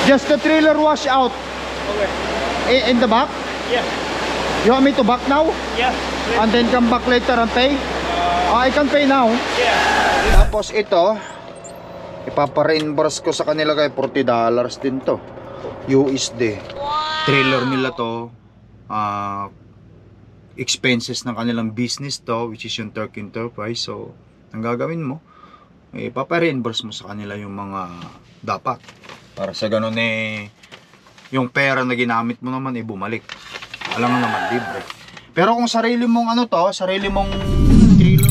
Just the trailer wash out. Okay. In the back? Yeah. You want me to back now? Yeah. And then come back later and pay? I can pay now. Yeah. Tapos ito, ipapa-reimburse ko sa kanila kay $40 din to. USD. Trailer nila to. Expenses ng kanilang business to, which is yung Turk Enterprise. So, ang gagawin mo, ipapa-reimburse mo sa kanila yung mga dapat. Para sa ganun yung pera na ginamit mo naman bumalik. Alam mo naman, libre. Pero kung sarili mong sarili mong trailer.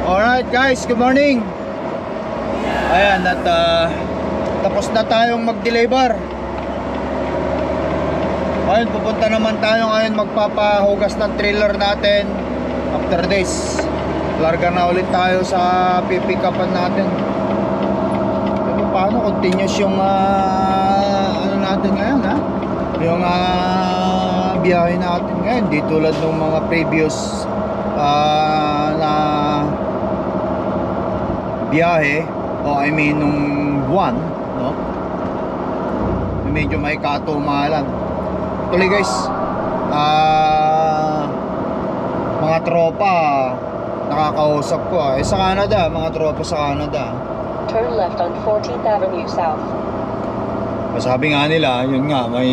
Alright guys, good morning. Ayan, at tapos na tayong mag-deliver. Ayun, pupunta naman tayo ngayon magpapahugas ng trailer natin. After this, larga na ulit tayo sa pipick-upan natin. Ito paano, continuous yung ano natin ngayon, ha? Yung biyahe natin ngayon, di tulad ng mga previous na biyahe, o I mean nung buwan, no? Medyo may katumalan. Tuloy guys, mga tropa nakakausap ko sa Canada, mga tropa sa Canada. Turn left on 14th Avenue South. Sabi nga nila, yun nga, may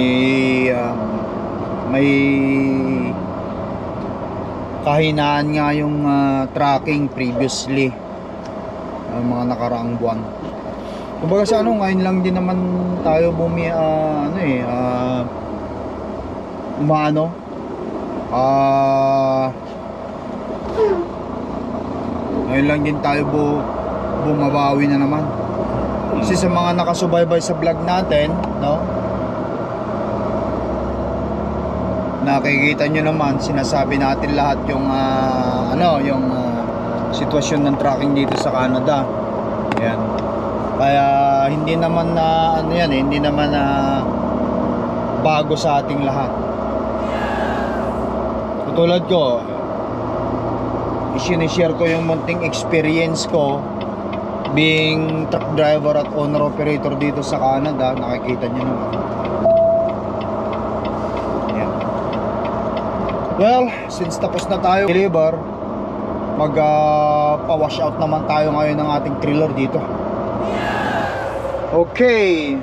kahinaan nga yung tracking previously mga nakaraang buwan. Kumbaga sa ngayon lang din naman tayo ngayon lang din tayo bumabawi na naman. Kasi sa mga nakasubaybay sa vlog natin, no? Nakikita nyo naman, sinasabi natin lahat yung sitwasyon ng tracking dito sa Canada. Ayan. Kaya hindi naman hindi naman bago sa ating lahat. Katulad ko, i-share ko yung munting experience ko being truck driver at owner operator dito sa Canada. Nakikita nyo naman. Ayan. Well, since tapos na tayo deliver, pa-wash out naman tayo ngayon ng ating trailer dito. Okay.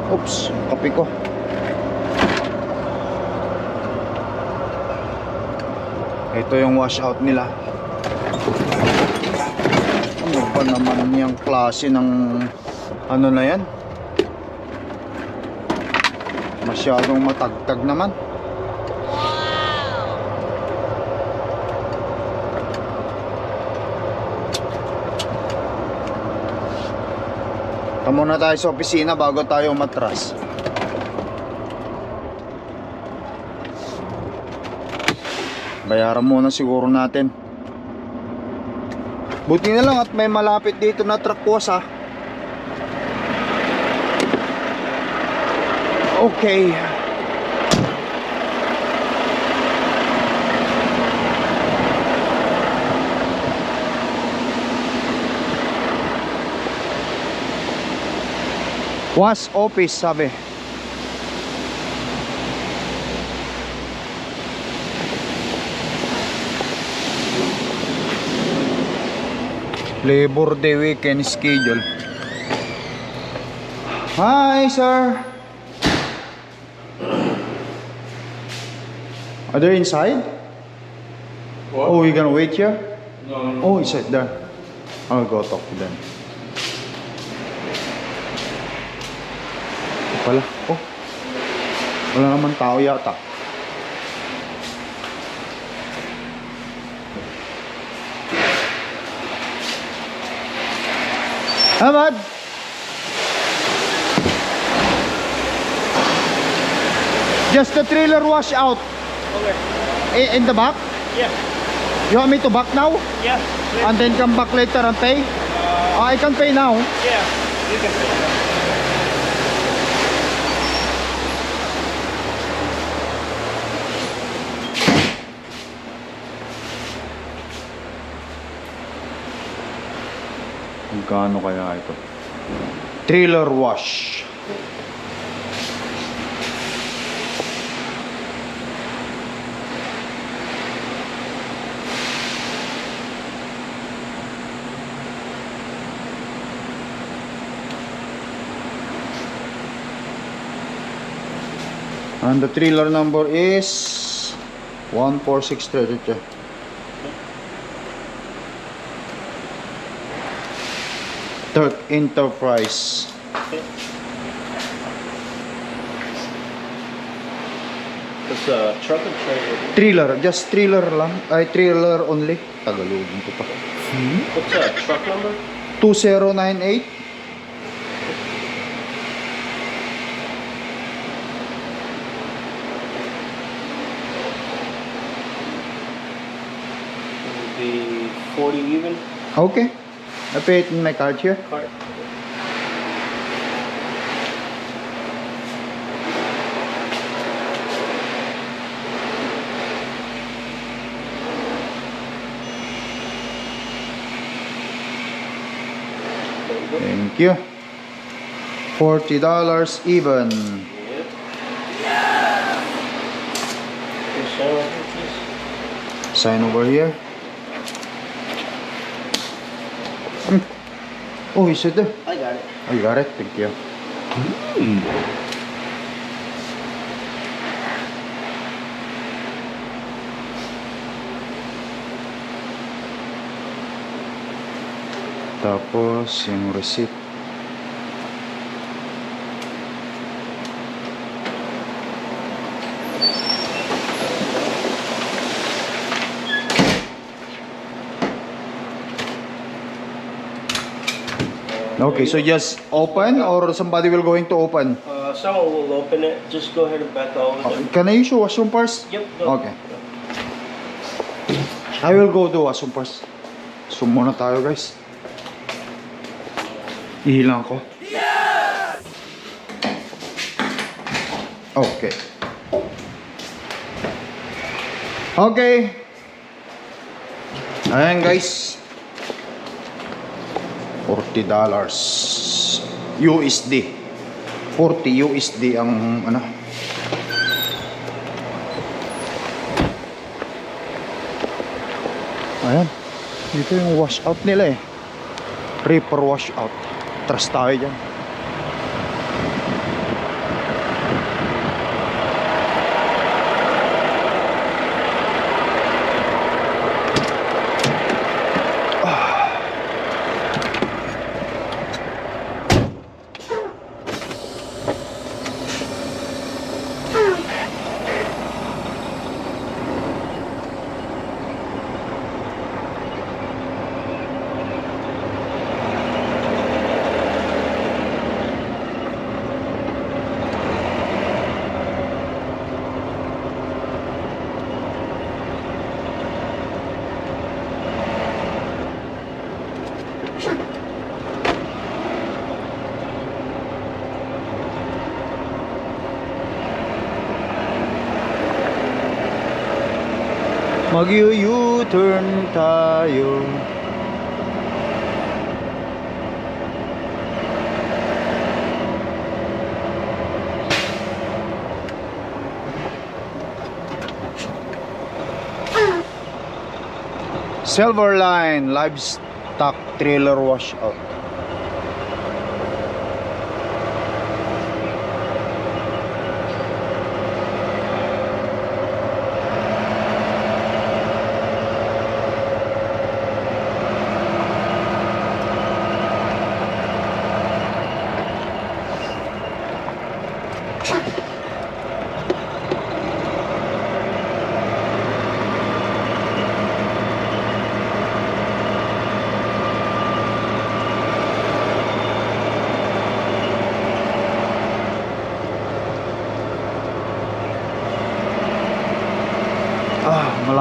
Oops, kape ko. Ito yung wash out nila. Ano ba naman yung klase ng ano na yan? Masyadong matagtag naman. Muna tayo sa opisina bago tayo umatras. Bayaran muna siguro natin. Buti na lang at may malapit dito na truck wash, ha. Okay. Wash office, sabi. Labor Day weekend schedule. Hi, sir. Are they inside? What? Oh, you gonna wait here? No. Oh, it's right there. I'll go talk to them. Wala. Oh. Wala naman tao yata. Ahmad? Just the trailer wash out Okay. in the back. Yeah. You want me to back now? Yeah. And then come back later and pay? I can pay now. Yeah. You can say that. Magkano kaya ito? Trailer wash. And the trailer number is 14633. Turk Enterprise. It's a truck and trailer. Trailer, just trailer lang. Ay, trailer only. Tagalogin ko pa. What's that? Truck number? 2098. It would be 40 even. Okay. I pay it in my card here. Card. Thank you. $40 even. Yep. Okay, so please. Sign over here. Oh, is it there? I got it. Oh, you got it. Thank you. Tapos yung receipt. Okay, so just open or somebody will going to open? Someone will open it. Just go ahead and back all of them. Can I use your washroom first? Yep. Go. Okay. I will go to washroom first. So muna tayo guys. Ihilang ko. Okay. Okay. Ayan guys. $40 USD. 40 USD ang ano. Ayan. Dito yung wash out nila eh. Reaper wash out. Trust tayo dyan. Mag-U-turn tayo. Silverline livestock trailer washout.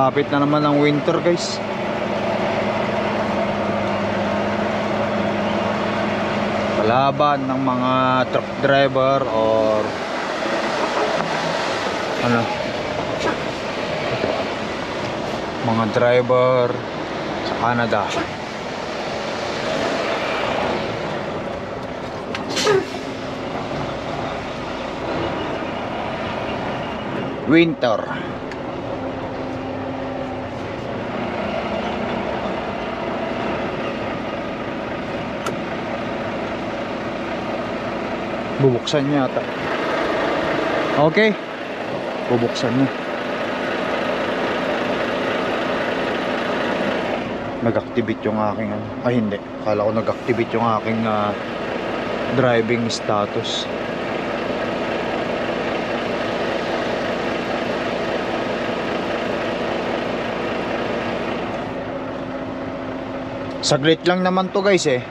Malapit na naman ang winter, guys. Kalaban ng mga truck driver or ano, mga driver sa Canada. Winter. Bubuksan niya ata. Okay. Bubuksan niya. Nag-activate yung aking ano. Ay hindi. Akala ko nag-activate yung aking driving status. Saglit lang naman to, guys eh.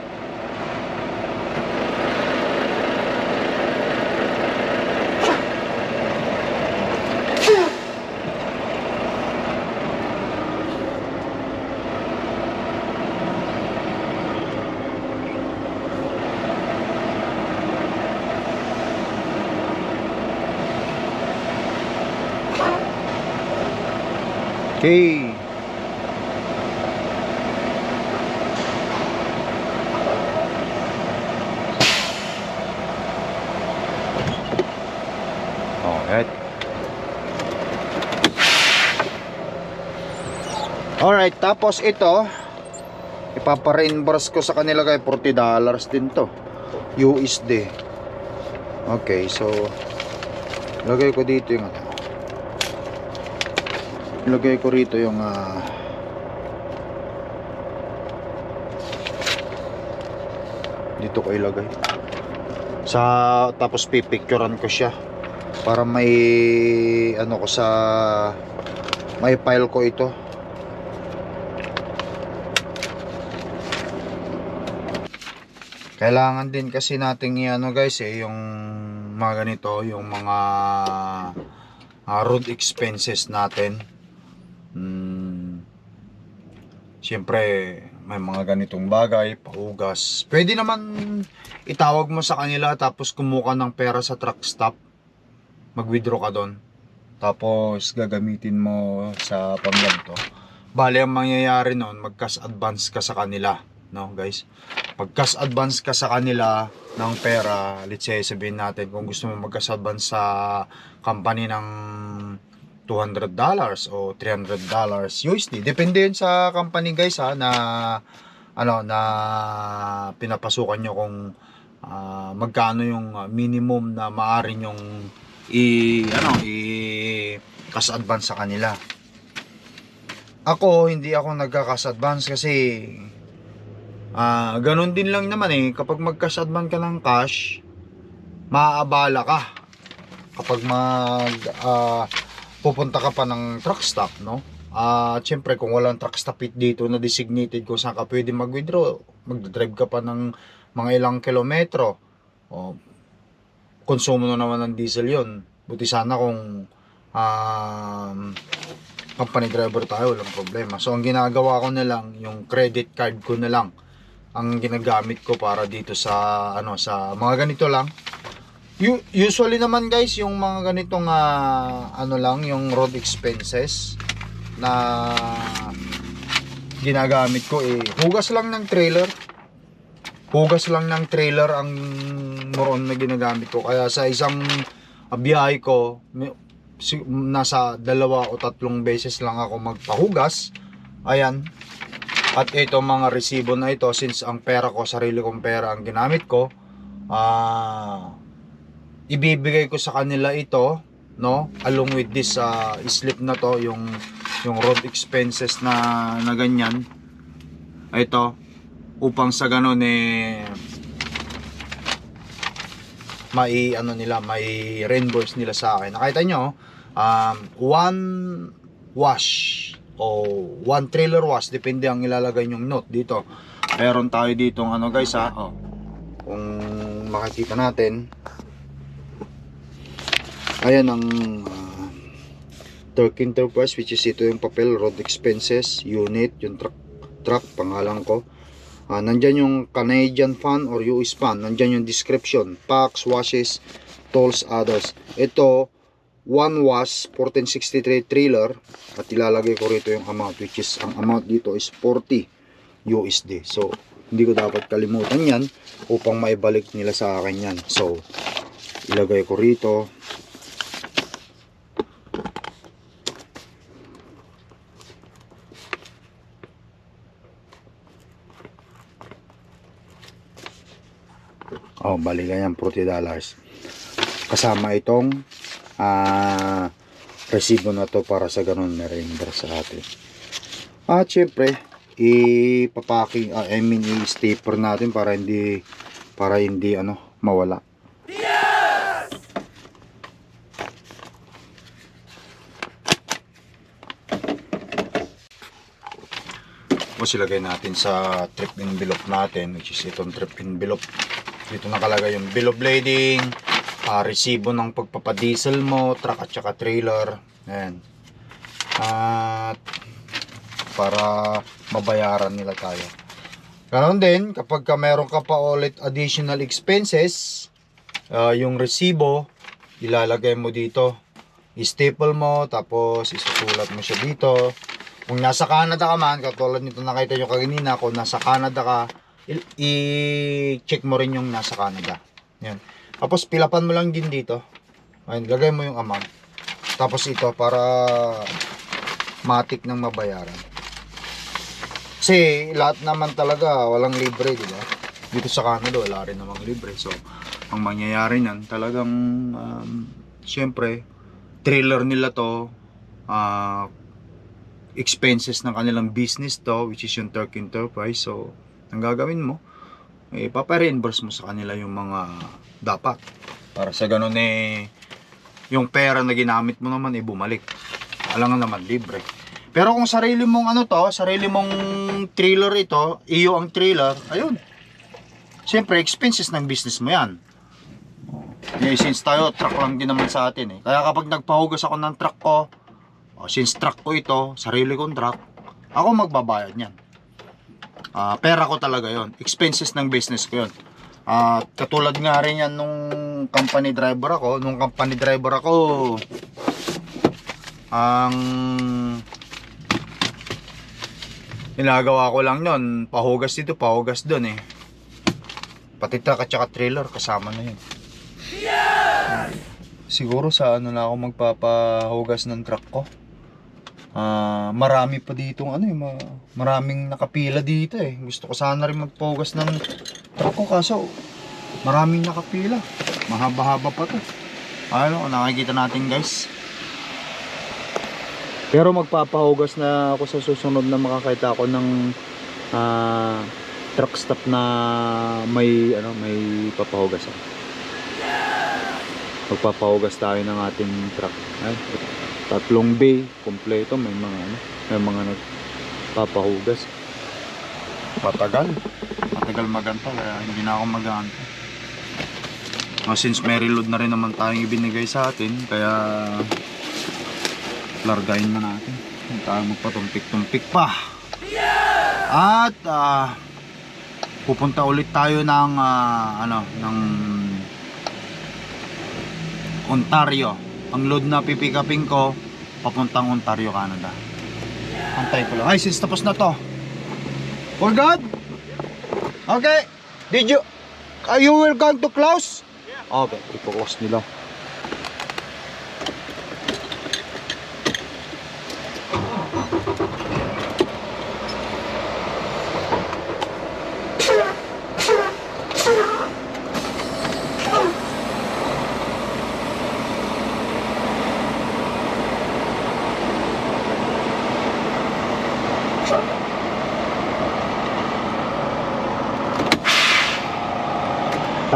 Okay. Alright, tapos ito ipapa-reimburse ko sa kanila kay $40 din to, USD. Okay, so lagay ko dito yung ano, ilagay ko rito yung dito ko ilagay sa, tapos pipicturean ko siya para may ano ko sa, may file ko ito. Kailangan din kasi nating i-ano, guys eh, yung mga ganito, yung mga road expenses natin. Siyempre may mga ganitong bagay, pahugas. Pwede naman itawag mo sa kanila tapos kumuha ng pera sa truck stop. Mag-withdraw ka doon. Tapos gagamitin mo sa pangganito. Bale ang mangyayari noon, mag-cash advance ka sa kanila, no, guys? Pag cash advance ka sa kanila ng pera, let's say sabihin natin kung gusto mo mag-cash advance sa company ng $200 o $300 USD, depende yun sa company, guys, ha, na ano, na pinapasukan nyo kung magkano yung minimum na maaari nyong cash advance sa kanila. Ako hindi ako nagka-cash advance kasi ganun din lang naman eh, kapag mag-cash advance ka ng cash, maaabala ka kapag pupunta ka pa ng truck stop, no? Siyempre kung walang truck stop dito na designated kung saan ka pwede mag-withdraw, mag-drive ka pa ng mga ilang kilometro, konsumo na naman ng diesel yon. Buti sana kung company driver tayo, walang problema. So ang ginagawa ko na lang, yung credit card ko na lang ang ginagamit ko para dito sa ano, sa mga ganito lang. Usually naman, guys, yung mga ganitong ano lang, yung road expenses na ginagamit ko eh, hugas lang ng trailer. Hugas lang ng trailer ang moron na ginagamit ko. Kaya sa isang biyahe ko, nasa 2 o 3 beses lang ako magpahugas. Ayan. At ito mga resibo na ito, since ang pera ko, sarili kong pera ang ginamit ko, ibibigay ko sa kanila ito, no, along with this slip na to, yung road expenses na ganyan, ito, upang sa ganun eh may ano nila, may reimburse nila sa akin. Nakita nyo, 1 wash o 1 trailer wash, depende ang ilalagay nyong note dito. Meron tayo dito ano, guys, kung makikita natin, ayan ang Turk Enterprise, which is ito yung papel, road expenses, unit, yung truck pangalan ko. Nandyan yung Canadian fan or US fan, nandyan yung description, packs, washes, tolls, others. Ito, 1 was 1463 trailer, at ilalagay ko rito yung amount, which is, ang amount dito is 40 USD. So, hindi ko dapat kalimutan yan upang maibalik nila sa akin yan. So, ilagay ko rito. Bali ganyan, $40. Kasama itong resibo na to para sa ganun na render sa atin. At syempre, i-packing, i-stapler natin para hindi mawala. Tapos ilagay natin sa trip envelope natin, which is itong trip envelope. Dito nakalagay yung bill of lading, resibo ng pagpapadiesel mo, truck at saka trailer. Ayan. At para mabayaran nila tayo. Ganon din, kapag meron ka pa ulit additional expenses, yung resibo, ilalagay mo dito. I-staple mo, tapos isusulat mo siya dito. Kung nasa Canada ka man, katulad nito nakita nyo kaganina, kung nasa Canada ka, i-check mo rin yung nasa Canada. Yan. Tapos pilapan mo lang din dito. Ayun, lagay mo yung amount. Tapos ito para matik ng mabayaran. Kasi lahat naman talaga walang libre, di ba? Dito sa Canada wala rin namang libre. So, ang mangyayari nan talagang syempre trailer nila to, expenses ng kanilang business to, which is yung Turk Enterprise. So, ang gagawin mo, papa-reimburse mo sa kanila yung mga dapat. Para sa ganun yung pera na ginamit mo naman bumalik. Alam nga naman, libre. Pero kung sarili mong sarili mong trailer ito, iyo ang trailer, ayun. Siyempre, expenses ng business mo yan. Since tayo, truck lang din naman sa atin . Kaya kapag nagpahugas ako ng truck ko, since truck ko ito, sarili kong truck, ako magbabayad niyan. Pera ko talaga yon, expenses ng business ko yon. Katulad nga rin yan nung company driver ako. Ang ginagawa ko lang nun, pahugas dito, pahugas dun pati truck at saka trailer kasama na yun. Siguro sa na ako magpapahugas ng truck ko. Marami pa dito maraming nakapila dito Gusto ko sana rin magpahugas ng truck ko, kaso maraming nakapila, mahaba-haba pa to. Nakikita natin guys. Pero magpapahugas na ako sa susunod na makakita ako ng truck stop na may papahugas ako. Magpapahugas tayo ng ating truck. Tatlong bay kompleto, may mga nagpapahugas. Matagal maganta, kaya hindi na ako maganta. Since may reload na rin naman tayong ibinigay sa atin, kaya largayin na natin. Hindi tayo magpatumpik-tumpik pa. At pupunta ulit tayo ng Ontario. Ang load na pipikapin ko papuntang Ontario, Canada. Antay ko lang. Since tapos na to. For God? Okay. You will come to close? Okay, ipo-close nila.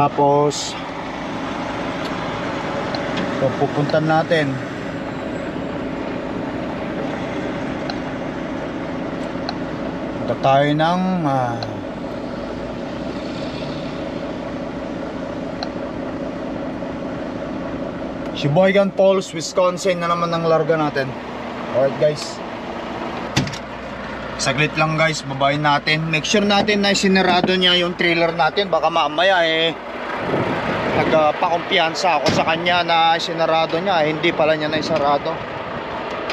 Tapos pupuntan natin punta tayo ng Sheboygan Falls, Wisconsin na naman ang larga natin. Alright guys. Saglit lang guys, babayin natin. Make sure natin na sinarado niya yung trailer natin. Baka mamaya nagpakumpiyansa ako sa kanya na sinarado niya. Hindi pala niya na isarado.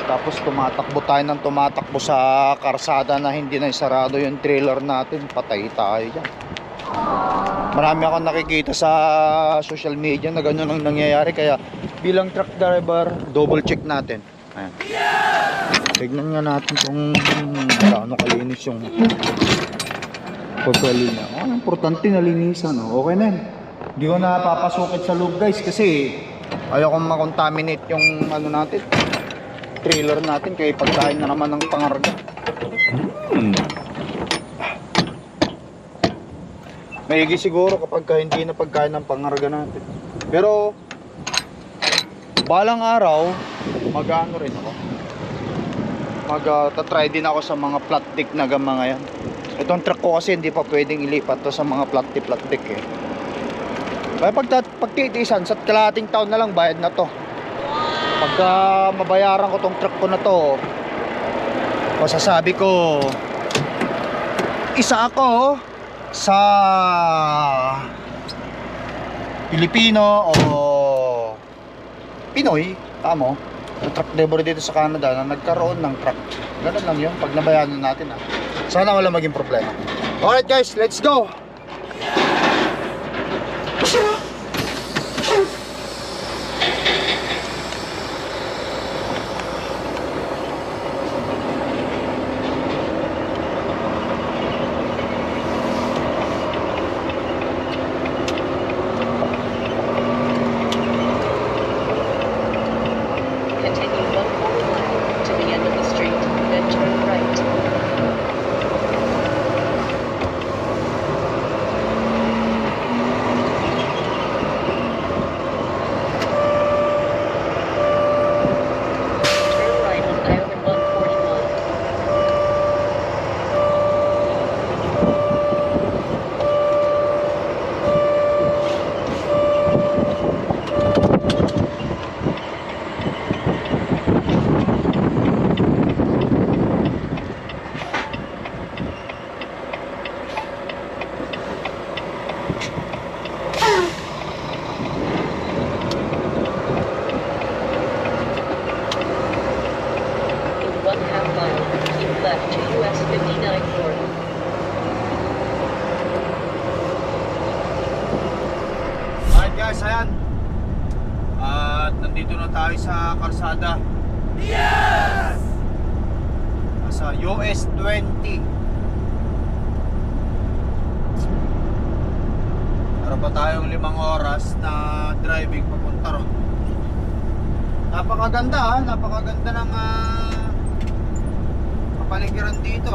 Tapos tumatakbo tayo ng tumatakbo sa karsada na hindi na isarado yung trailer natin. Patay tayo dyan. Marami akong nakikita sa social media na ganyan ang nangyayari. Kaya bilang truck driver, double check natin. Ayan. Tignan nga natin kung gaano kalinis yung pagkalinya. Importante na linisan. Okay na yan. Hindi ko na papasukit sa loob guys kasi ayaw kong makontaminate yung ano natin, trailer natin, kaya pagkain na naman ng pangarga. Maigi siguro kapag hindi na pagkain ng pangarga natin. Pero balang araw mag-ano rin ako, mag-try din ako sa mga flat deck na mga yan. Itong truck ko kasi hindi pa pwedeng ilipat to sa mga flat deck eh. Kaya pagtitiisan sa kalahating taon na lang bayad na to. Pagka mabayaran ko tong truck ko na to, masasabi ko isa ako sa Pilipino o Pinoy, tamo, yung truck driver dito sa Canada na nagkaroon ng truck. Ganun lang yun, pag nabayaran natin sana wala maging problema. Alright guys, let's go! Continue 1/4 mile to the end of the street, then turn right. Turn right on Ireland 141. In 1/2 mile, keep left to US 59 North. Alright guys, ayan. At nandito na tayo sa karsada. Yes! Sa US 20. Meron pa tayong 5 oras na driving papunta ron. Napakaganda napakaganda ng kapaligiran dito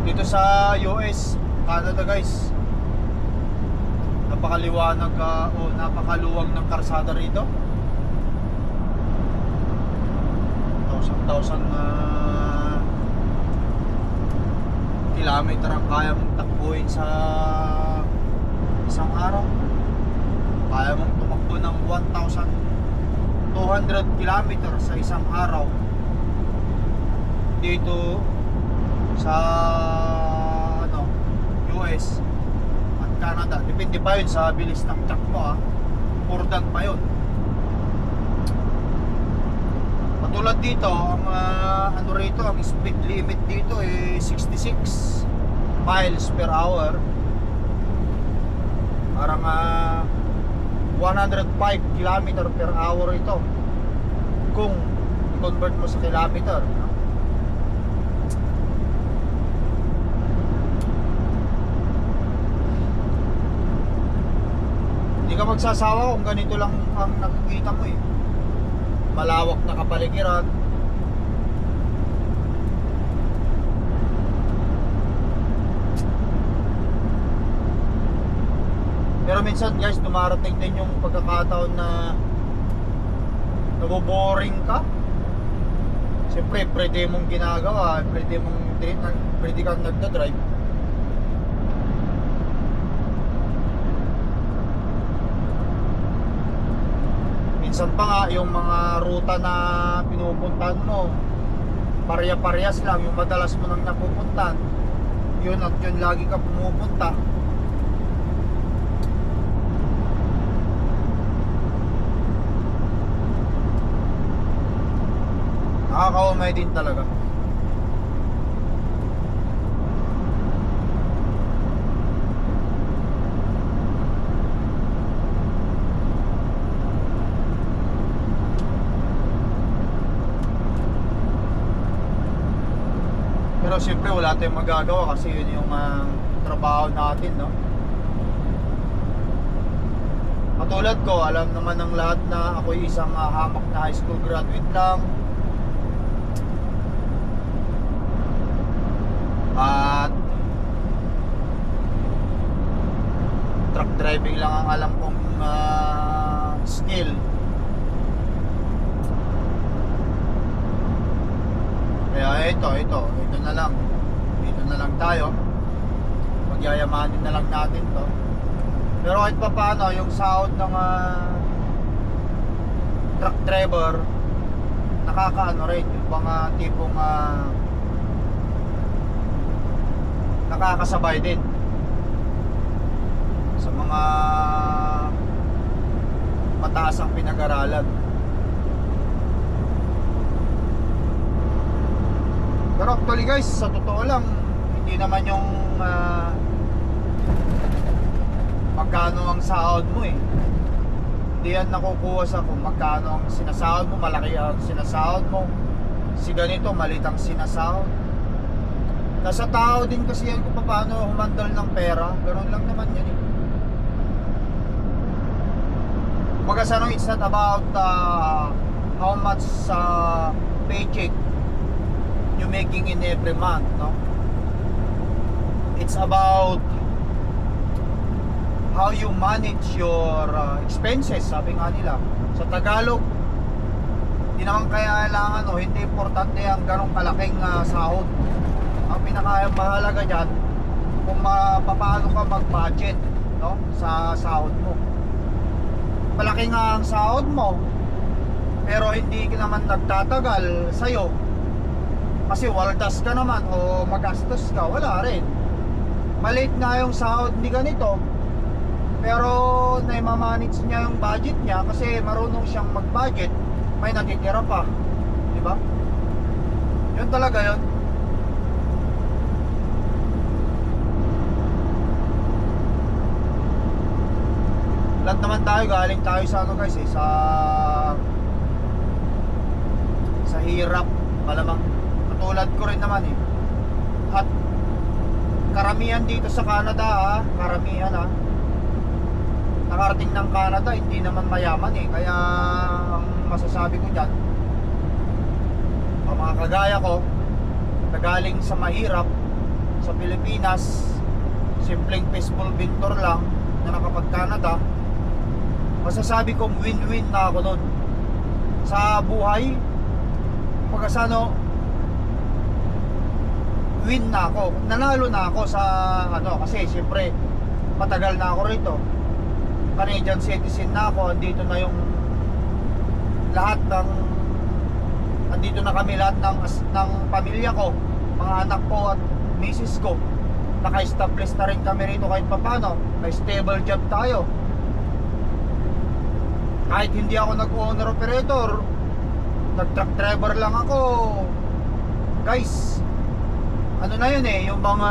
Dito sa US, Canada guys. Napakaliwanag napakaluwag ng karsada rito. 1,000 kilometer ang kaya mong takbuhin sa isang araw. Kaya mong tumakbo ng 1,200 kilometer sa isang araw dito sa US at Canada. Depende pa yun sa bilis ng truck mo Important pa yun. Patulad dito, ang rito, ang speed limit dito 66 miles per hour. Parang 105 kilometer per hour ito kung i-convert mo sa kilometer. Hindi ka magsasawa kung ganito lang ang nakikita mo malawak na kapaligiran. Pero minsan guys, dumarating din yung pagkakataon na naboboring ka. Siyempre, pwede mong ginagawa, pwede kang nagdadrive. Minsan pa nga yung mga ruta na pinupuntahan mo, parya-paryas lang, yung madalas mo nang napupuntahan, yun at yun lagi ka pumupunta. Nakakaumay din talaga. Pero siyempre wala tayong magagawa kasi yun yung trabaho natin, no? Katulad ko, alam naman ng lahat na ako'y isang hamak na high school graduate lang. At truck driving lang ang alam kong skill. Kaya ito na lang tayo. Magyayamanin na lang natin to. Pero kahit pa paano, yung sahod ng truck driver, nakakaano rin, yung mga tipong nakakasabay din sa mga mataas ang pinag-aralan. Pero actually guys, sa totoo lang, hindi naman yung magkano ang sahod mo eh. Hindi yan nakukuha sa kung magkano ang sinasahod mo, malaki ang sinasahod mo, si ganito, malit ang sinasahod. Nasa tao din kasi yan kung paano humandal ng pera. Ganun lang naman yan eh. Kumbaga sa it's not about how much paycheck you making in every month, no? It's about how you manage your expenses, sabi nga nila. Sa Tagalog, hindi naman kailangan o hindi importante ang ganong kalaking sahod. Ang pinakamahalaga dyan kung paano ka mag-budget, no? Sa sahod mo. Malaki nga ang sahod mo, pero hindi ka naman nagtatagal sa'yo kasi waldas ka naman o magastos ka, wala rin. Maliit nga yung sahod ni ganito, pero naimamanage niya yung budget niya kasi marunong siyang mag-budget, may natitira pa, di ba? Yun talaga yun. Lahat naman tayo, galing tayo sa ano guys eh, sa hirap, malamang katulad ko rin naman eh. At karamihan dito sa Canada karamihan nakarating ng Canada, hindi naman mayaman eh. Kaya ang masasabi ko dyan, ang mga kagaya ko na galing sa mahirap sa Pilipinas, simpleng peaceful winter lang na nakapag-Canada, masasabi kong win-win na ako nun sa buhay. Pagkasano, win na ako, nanalo na ako sa ano, kasi siyempre matagal na ako rito, Canadian citizen na ako, andito na yung lahat ng, andito na kami lahat ng pamilya ko, mga anak ko at misis ko, naka-establish na rin kami rito kahit papano, may stable job tayo. Kahit hindi ako nag-owner operator, nag-truck driver lang ako, guys, ano na yun eh, yung mga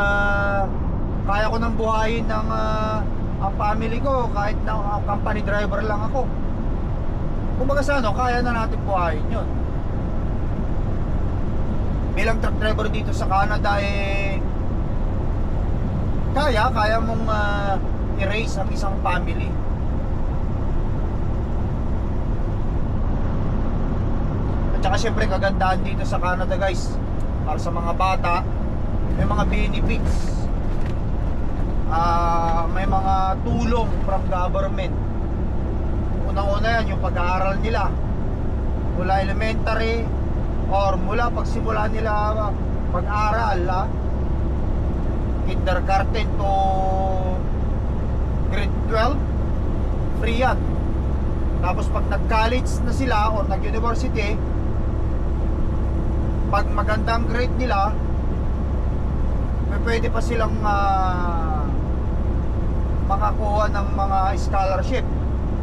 kaya ko nang buhayin ng ang family ko kahit na company driver lang ako. Kumbaga sa ano, kaya na natin buhayin yun. Bilang truck driver dito sa Canada eh, kaya mong i-raise ang isang family. Tsaka syempre kagandahan dito sa Canada guys, para sa mga bata, may mga benefits, may mga tulong from government. Unang-una yan yung pag-aaral nila mula elementary or mula pagsimula nila pag-aaral, kindergarten to grade 12, free yan. Tapos pag nag-college na sila o nag-university, pag magandang grade nila, may pwede pa silang makakuha ng mga scholarship.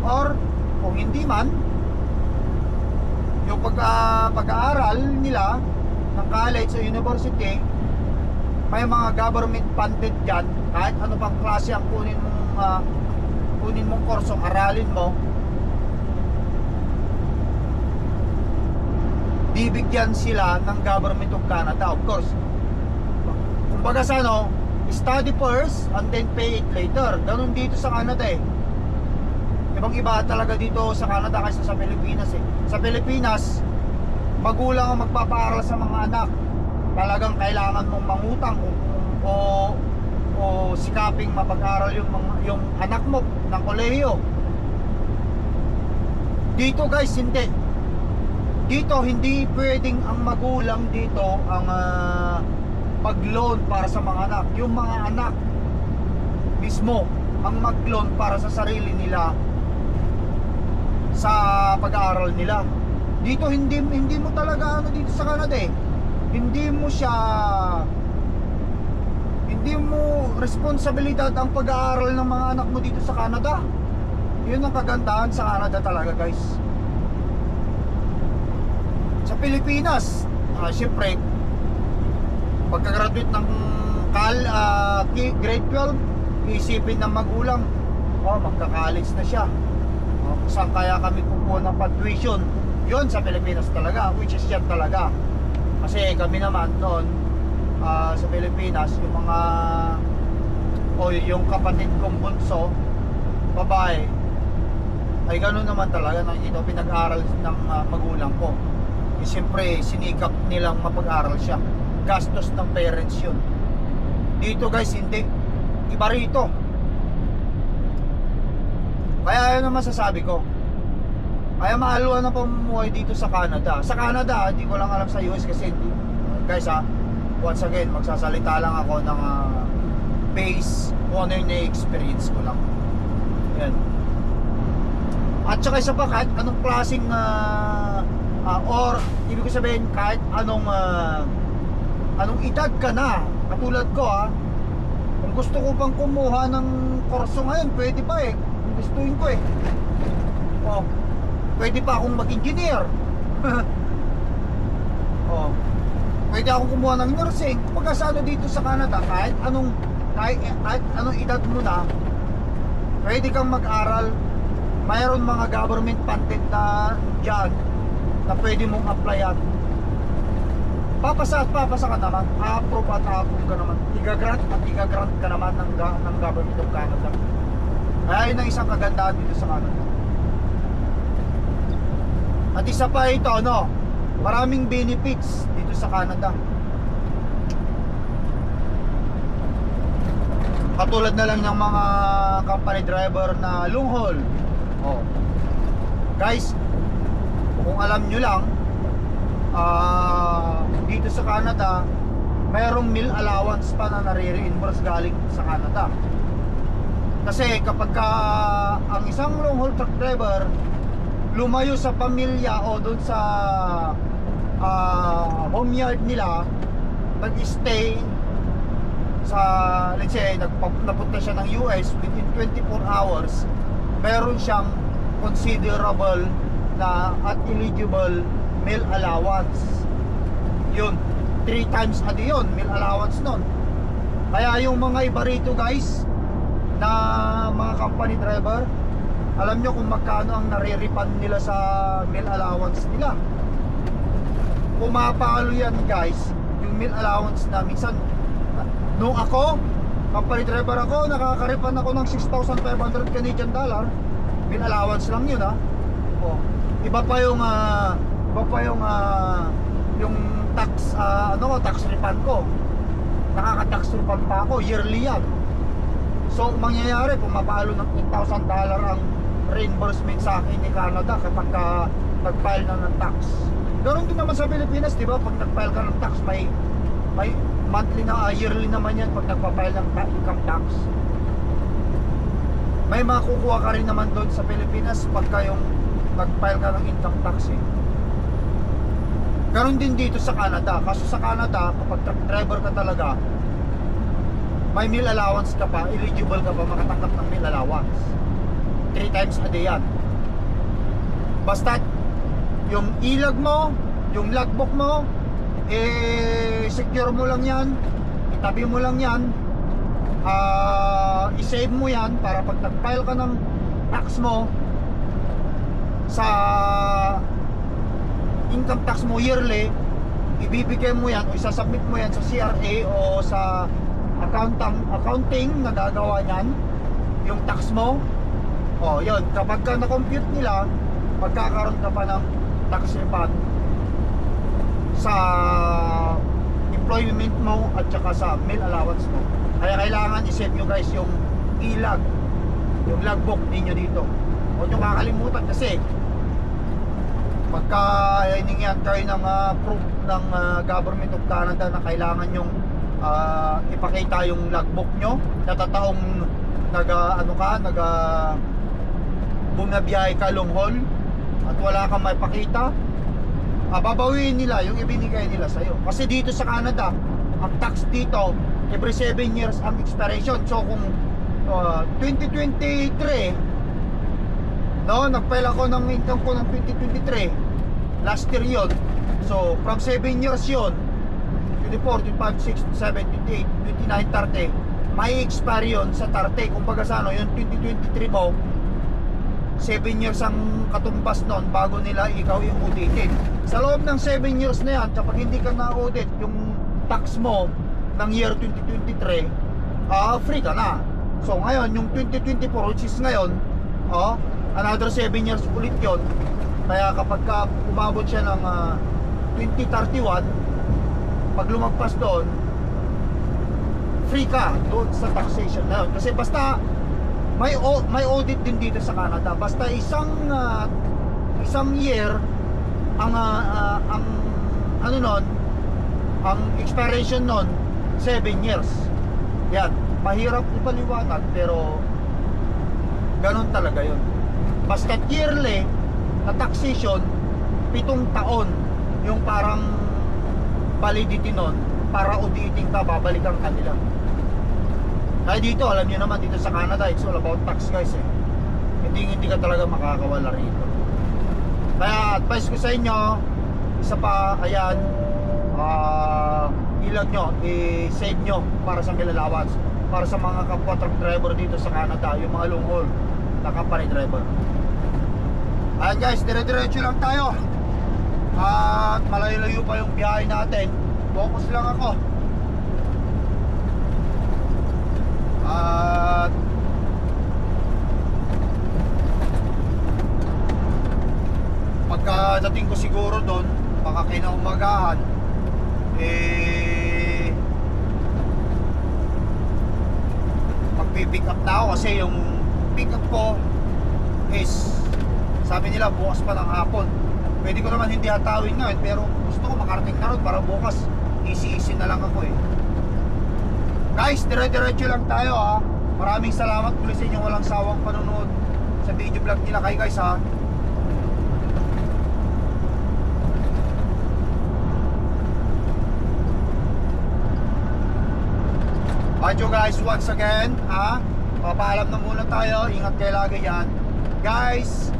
Or kung hindi man, yung pag-aaral nila ng college o university, may mga government funded dyan. Kahit ano pang klase ang kunin mong kurso, aralin mo, bibigyan sila ng government of Canada, of course. Kumbaga sa ano, study first and then pay it later. Ganun dito sa Canada eh. Ibang iba talaga dito sa Canada kaysa sa Pilipinas eh. Sa Pilipinas, magulang ang magpapaaral sa mga anak. Talagang kailangan mong mangutang o sikaping mapag-aral yung anak mo ng kolehiyo. Dito guys, hindi. Dito hindi pwedeng ang magulang dito ang mag-loan para sa mga anak. Yung mga anak mismo ang mag-loan para sa sarili nila sa pag-aaral nila. Dito hindi mo talaga dito sa Canada eh. Hindi mo responsibilidad ang pag-aaral ng mga anak mo dito sa Canada. Yun ang kagandahan sa Canada talaga guys. Sa Pilipinas, siyempre pagka-graduate ng grade 12, isipin ng magulang, magka-college na siya. Saan kaya kami kukuha ng tuition? Yun sa Pilipinas talaga, which is yan talaga. Kasi kami naman noon sa Pilipinas, yung kapatid kong bunso, babae, ay gano'n naman talaga nang ito pinag-aral ng magulang ko. Siyempre sinikap nilang mapag-aral siya. Gastos ng parents yun. Dito guys, hindi. Iba rito. Kaya yun ang masasabi ko. Kaya maaluan ang pamumuhay dito sa Canada. Sa Canada, hindi ko lang alam sa US kasi guys once again, magsasalita lang ako ng base kung ano yung na-experience ko lang. Yan. At saka isa pa, kahit anong klaseng or ibig ko sabihin kahit anong edad ka na, katulad ko kung gusto ko pang kumuha ng kurso ngayon, pwede pa eh, kung gustuin ko eh. Pwede pa akong mag-engineer. Pwede akong kumuha ng nursing. Pagkasano dito sa Canada, kahit anong edad mo na, pwede kang mag-aral. Mayroon mga government funded na dyan na pwede mong applyan. Papasa ka naman, a-approve at a-approve ka naman, igagrant ka naman ng government of Canada. Kaya yun ang isang kagandahan dito sa Canada. At isa pa ito, maraming benefits dito sa Canada. Katulad na lang ng mga company driver na long haul. Guys, kung alam nyo lang, dito sa Canada, mayroong meal allowance pa na nare-reimburse galing sa Canada. Kasi kapag ang isang long haul truck driver lumayo sa pamilya o doon sa home yard nila, nag-stay sa, let's say, napunta siya ng US within 24 hours, meron siyang considerable na at eligible meal allowance. Yun, 3 times a day yun, meal allowance nun. Kaya yung mga iba rito guys, na mga company driver, alam nyo kung magkano ang nare-refund nila sa meal allowance nila. Pumapalo yan guys, yung meal allowance na minsan, nung ako, company driver ako, nakaka-refund ako ng 6,500 Canadian dollar. Meal allowance lang yun Iba pa yung yung tax tax refund ko. Nakaka-tax refund pa ako, yearly yan. So mangyayari, pumapalo ng $8,000 ang reimbursement sa akin ni Canada kapag nag-file na ng tax. Ganoon din naman sa Pilipinas, di ba? Pag nag-file ka ng tax, may monthly na, yearly naman yan pag nagpa-file ng income tax. May makukuha ka rin naman doon sa Pilipinas pagka yung nag-file ka ng income tax eh. Ganon din dito sa Canada. Kaso sa Canada, kapag truck driver ka talaga, may meal allowance ka pa, eligible ka pa makatanggap ng meal allowance. 3 times a day yan. Basta yung ilag mo, yung logbook mo, secure mo lang yan, itabi mo lang yan, i-save mo yan para pag nag-file ka ng tax mo sa income tax mo yearly, ibibigay mo yan o isasubmit mo yan sa CRA o sa accounting na gagawa niyan yung tax mo. O yun, kapag ka na-compute nila, magkakaroon ka pa ng tax refund sa employment mo at saka sa meal allowance mo. Kaya kailangan i-save nyo guys yung ilag, yung logbook ninyo dito. Huwag nyo kakalimutan kasi pagka hiningihan kayo ng proof ng Government of Canada na kailangan yung ipakita yung logbook nyo na totoong bumabiyahe ka long haul at wala kang may pakita, babawiin nila yung ibinigay nila sa'yo. Kasi dito sa Canada, ang tax dito every 7 years ang expiration. So kung 2023 nag-file ako ng income ko ng 2023 last year yun. So from 7 years yun, 24, 25, 26, 27, 28, 29, 30, may expire yun sa 30. Kumbaga sa ano, yung 2023 mo 7 years ang katumbas nun bago nila ikaw yung auditin. Sa loob ng 7 years na yan, kapag hindi ka na-audit yung tax mo ng year 2023, free ka na. So ngayon, yung 2024, which is ngayon, another 7 years ulit yun. Kaya kapag umabot siya ng 2031, pag lumagpas doon, free ka doon sa taxation na yun. Kasi basta may audit din dito sa Canada. Basta isang year ang ano nun, ang expiration nun 7 years. Yan, mahirap ipaliwanag pero ganun talaga yun. Basta yearly na taxation 7 taon yung parang validity nun para auditing ka, babalikan kanila. Kaya dito, alam niyo naman, dito sa Canada, it's all about tax guys eh. Hindi ka talaga makakawala rito. Kaya advice ko sa inyo, isa pa, ayan, ilag nyo, i-save nyo para sa meal allowance, para sa mga kapwa truck driver dito sa Canada, yung mga long haul na company driver. Ayan guys, dire-diretso lang tayo. At malayo-layo pa yung biyahe natin. Focus lang ako. At pagkadating ko siguro doon, baka kinaumagahan, magpipick up na ako kasi yung pick up ko is, sabi nila bukas pa ng hapon. Pwede ko naman hindi hatawin ngayon, pero gusto ko makarating na ron para bukas easy na lang ako eh. Guys, dire-diretso lang tayo ha. Maraming salamat ulit sa inyong walang sawang panonood sa video vlog nila kay guys ha. Thank you guys once again ha. Papaalam na muna tayo. Ingat kayo lagi yan. Guys,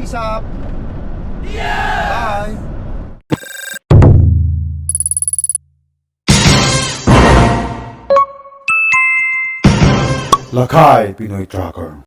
peace up. Bye. Lakay Pinoy Tracker.